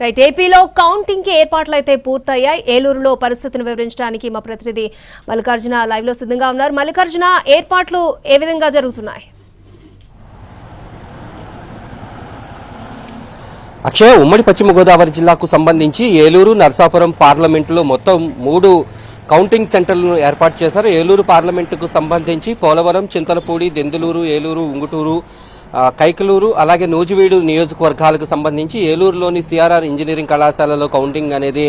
Right ఏపీలో counting కి ఏర్పాట్లు అయితే పూర్తయ్యాయి. ఏలూరులో పరిస్థితిని వివరించడానికి మా ప్రతినిధి మల్లికార్జున లైవ్ లో సిద్ధంగా ఉన్నారు. మల్లికార్జున, ఏర్పాట్లు ఏ విధంగా జరుగుతున్నాయి? అక్షయ్, ఉమ్మడి పశ్చిమ గోదావరి జిల్లాకు సంబంధించి ఏలూరు, నరసాపురం పార్లమెంటులో మొత్తం 3 కౌంటింగ్ సెంటర్లను ఏర్పాటు చేశారు. ఏలూరు పార్లమెంటుకు సంబంధించి పోలవరం, చింతలపూడి, దెందులూరు, ఏలూరు, ఉంగుటూరు, కైకలూరు అలాగే నూజివీడు నియోజకవర్గాలకు సంబంధించి ఏలూరులోని సిఆర్ఆర్ ఇంజనీరింగ్ కళాశాలలో కౌంటింగ్ అనేది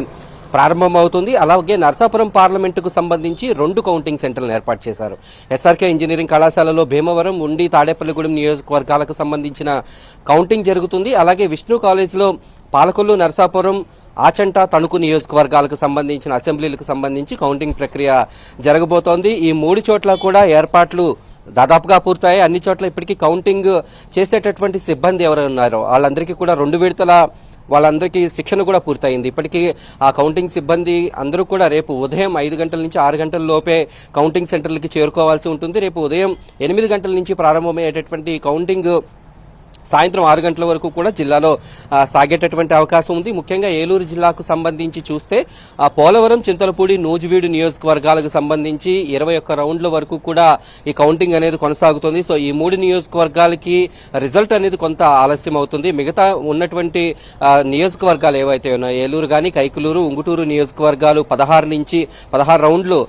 ప్రారంభమవుతుంది. అలాగే నరసాపురం పార్లమెంటుకు సంబంధించి 2 కౌంటింగ్ సెంటర్లను ఏర్పాటు చేశారు. ఎస్ఆర్కే ఇంజనీరింగ్ కళాశాలలో భీమవరం, ఉండి, తాడేపల్లిగూడెం నియోజకవర్గాలకు సంబంధించిన కౌంటింగ్ జరుగుతుంది. అలాగే విష్ణు కాలేజీలో పాలకొల్లు, నరసాపురం, ఆచంట, తణుకు నియోజకవర్గాలకు సంబంధించిన అసెంబ్లీలకు సంబంధించి కౌంటింగ్ ప్రక్రియ జరగబోతోంది. ఈ 3 చోట్ల కూడా ఏర్పాట్లు దాదాపుగా పూర్తయ్యాయి. అన్ని చోట్ల ఇప్పటికీ కౌంటింగ్ చేసేటటువంటి సిబ్బంది ఎవరు ఉన్నారో వాళ్ళందరికీ కూడా 2 విడతల వాళ్ళందరికీ శిక్షణ కూడా పూర్తయింది. ఇప్పటికీ ఆ కౌంటింగ్ సిబ్బంది అందరూ కూడా రేపు ఉదయం 5 గంటల నుంచి 6 గంటల లోపే కౌంటింగ్ సెంటర్లకి చేరుకోవాల్సి ఉంటుంది. రేపు ఉదయం 8 గంటల నుంచి ప్రారంభమయ్యేటటువంటి కౌంటింగ్ సాయంత్రం 6 గంటల వరకు కూడా జిల్లాలో సాగేటటువంటి అవకాశం ఉంది. ముఖ్యంగా ఏలూరు జిల్లాకు సంబంధించి చూస్తే పోలవరం, చింతలపూడి, నూజివీడు నియోజకవర్గాలకు సంబంధించి 21 రౌండ్ల వరకు కూడా ఈ కౌంటింగ్ అనేది కొనసాగుతుంది. సో ఈ 3 నియోజకవర్గాలకి రిజల్ట్ అనేది కొంత ఆలస్యం అవుతుంది. మిగతా ఉన్నటువంటి నియోజకవర్గాలు ఏవైతే ఉన్నాయో ఏలూరు కానీ, కైకలూరు, ఉంగుటూరు నియోజకవర్గాలు 16 రౌండ్లు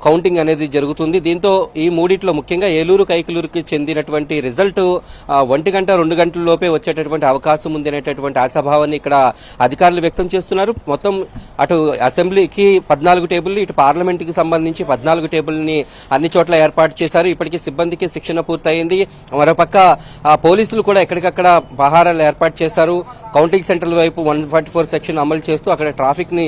కౌంటింగ్ అనేది జరుగుతుంది. దీంతో ఈ మూడిట్లో ముఖ్యంగా ఏలూరు, కైకలూరుకి చెందినటువంటి రిజల్ట్ 1 గంట 2 గంటల లోపే వచ్చేటటువంటి అవకాశం ఉంది అనేటటువంటి ఆశాభావాన్ని ఇక్కడ అధికారులు వ్యక్తం చేస్తున్నారు. మొత్తం అటు అసెంబ్లీకి 14 టేబుల్ని, ఇటు పార్లమెంట్కి సంబంధించి 14 టేబుల్ని అన్ని చోట్ల ఏర్పాటు చేశారు. ఇప్పటికీ సిబ్బందికి శిక్షణ పూర్తయింది. మరోపక్క పోలీసులు కూడా ఎక్కడికక్కడ పహారాలు ఏర్పాటు చేశారు. కౌంటింగ్ సెంటర్ల వైపు 144 సెక్షన్ అమలు చేస్తూ అక్కడ ట్రాఫిక్ ని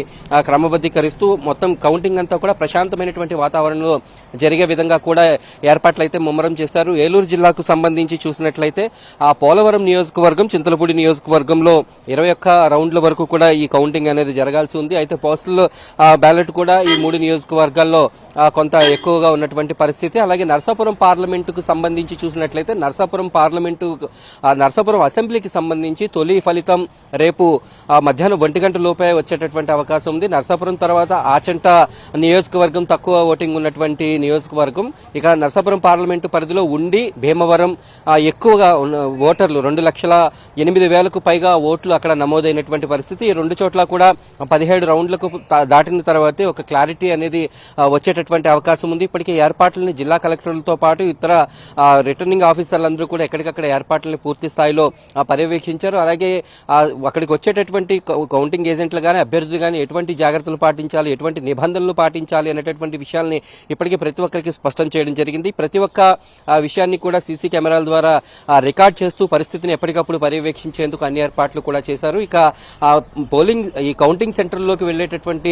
క్రమబద్దీకరిస్తూ మొత్తం కౌంటింగ్ అంతా కూడా ప్రశాంతమైనటువంటి వాతావరణంలో జరిగే విధంగా కూడా ఏర్పాట్లు అయితే ముమ్మరం చేశారు. ఏలూరు జిల్లాకు సంబంధించి చూసినట్లయితే ఆ పోలవరం నియోజకవర్గం, చింతలపూడి నియోజకవర్గంలో 21 రౌండ్ల వరకు కూడా ఈ కౌంటింగ్ అనేది జరగాల్సి ఉంది. అయితే పోస్టల్ బ్యాలెట్ కూడా ఈ 3 నియోజకవర్గాల్లో కొంత ఎక్కువగా ఉన్నటువంటి పరిస్థితి. అలాగే నరసాపురం పార్లమెంటుకు సంబంధించి చూసినట్లయితే నరసాపురం అసెంబ్లీకి సంబంధించి తొలి ఫలితం రేపు మధ్యాహ్నం 1 గంట లోపే వచ్చేటటువంటి అవకాశం ఉంది. నరసాపురం తర్వాత ఆచంట నియోజకవర్గం తక్కువ ఓటింగ్ ఉన్నటువంటి నియోజకవర్గం. ఇక నరసాపురం పార్లమెంటు పరిధిలో ఉండి, భీమవరం ఎక్కువగా ఓటర్లు 2,08,000కు పైగా ఓట్లు అక్కడ నమోదైనటువంటి పరిస్థితి. ఈ 2 చోట్ల కూడా 17 రౌండ్లకు దాటిన తర్వాతే ఒక క్లారిటీ అనేది వచ్చేటటువంటి అవకాశం ఉంది. ఇప్పటికే ఏర్పాట్లని జిల్లా కలెక్టర్లతో పాటు ఇతర రిటర్నింగ్ ఆఫీసర్లందరూ కూడా ఎక్కడికక్కడ ఏర్పాట్లని పూర్తి స్థాయిలో పర్యవేక్షించారు. అలాగే అక్కడికి వచ్చేటటువంటి కౌంటింగ్ ఏజెంట్లు కానీ, అభ్యర్థులు కానీ ఎటువంటి జాగ్రత్తలు పాటించాలి, ఎటువంటి నిబంధనలు పాటించాలి అనేటటువంటి విషయాల్ని ఇప్పటికే ప్రతి ఒక్కరికి స్పష్టం చేయడం జరిగింది. ప్రతి ఒక్క విషయాన్ని కూడా సీసీ కెమెరాల ద్వారా రికార్డ్ చేస్తూ పరిస్థితిని ఎప్పటికప్పుడు పర్యవేక్షించేందుకు అన్ని ఏర్పాట్లు కూడా చేశారు. ఇక ఈ కౌంటింగ్ సెంటర్లోకి వెళ్లేటటువంటి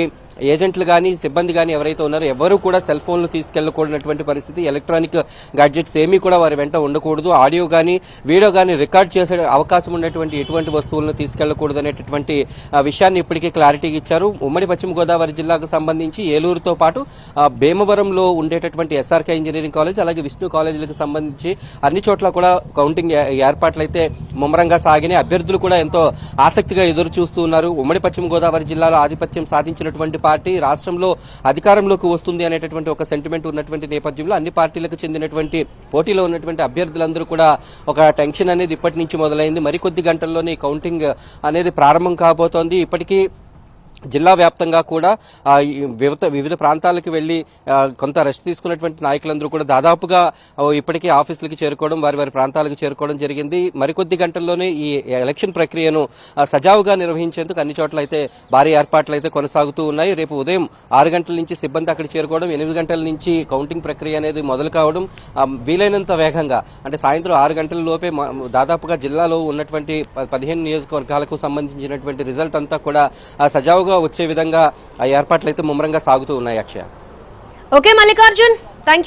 ఏజెంట్లు కానీ, సిబ్బంది కానీ ఎవరైతే ఉన్నారో ఎవరు కూడా సెల్ ఫోన్లు తీసుకెళ్లకూడనటువంటి పరిస్థితి. ఎలక్ట్రానిక్ గాడ్జెట్స్ ఏమీ కూడా వారి వెంట ఉండకూడదు. ఆడియో కానీ, వీడియో కానీ రికార్డ్ చేసే అవకాశం ఉన్నటువంటి ఎటువంటి వస్తువులను తీసుకెళ్లకూడదు అనేటటువంటి విషయాన్ని ఇప్పటికే క్లారిటీగా ఇచ్చారు. ఉమ్మడి పశ్చిమ గోదావరి జిల్లాకు సంబంధించి ఏలూరుతో పాటు భీమవరంలో ఉండేటటువంటి ఎస్ఆర్కే ఇంజనీరింగ్ కాలేజ్, అలాగే విష్ణు కాలేజీలకు సంబంధించి అన్ని చోట్ల కూడా కౌంటింగ్ ఏర్పాట్లు అయితే ముమ్మరంగా సాగినాయి. అభ్యర్థులు కూడా ఎంతో ఆసక్తిగా ఎదురు చూస్తూ ఉన్నారు. ఉమ్మడి పశ్చిమ గోదావరి జిల్లాలో ఆధిపత్యం సాధించినటువంటి పార్టీ రాష్ట్రంలో అధికారంలోకి వస్తుంది అనేటటువంటి ఒక సెంటిమెంట్ ఉన్నటువంటి నేపథ్యంలో అన్ని పార్టీలకు చెందినటువంటి పోటీలో ఉన్నటువంటి అభ్యర్థులందరూ కూడా ఒక టెన్షన్ అనేది ఇప్పటి నుంచి మొదలైంది. మరికొద్ది గంటల్లోనే కౌంటింగ్ అనేది ప్రారంభం కాబోతోంది. ఇప్పటికీ జిల్లా వ్యాప్తంగా కూడా వివిధ ప్రాంతాలకు వెళ్లి కొంత రెస్ట్ తీసుకున్నటువంటి నాయకులందరూ కూడా దాదాపుగా ఇప్పటికే ఆఫీసులకి చేరుకోవడం, వారి ప్రాంతాలకు చేరుకోవడం జరిగింది. మరికొద్ది గంటల్లోనే ఈ ఎలక్షన్ ప్రక్రియను సజావుగా నిర్వహించేందుకు అన్ని చోట్ల అయితే భారీ ఏర్పాట్లు అయితే కొనసాగుతూ ఉన్నాయి. రేపు ఉదయం 6 గంటల నుంచి సిబ్బంది అక్కడ చేరుకోవడం, 8 గంటల నుంచి కౌంటింగ్ ప్రక్రియ అనేది మొదలు కావడం, వీలైనంత వేగంగా అంటే సాయంత్రం 6 గంటల లోపే దాదాపుగా జిల్లాలో ఉన్నటువంటి 15 నియోజకవర్గాలకు సంబంధించినటువంటి రిజల్ట్ అంతా కూడా సజావుగా వచ్చే విధంగా ఆ ఏర్పాట్లు అయితే ముమ్మరంగా సాగుతూ ఉన్నాయి. అక్షయ. Okay Mallikarjun, thank you.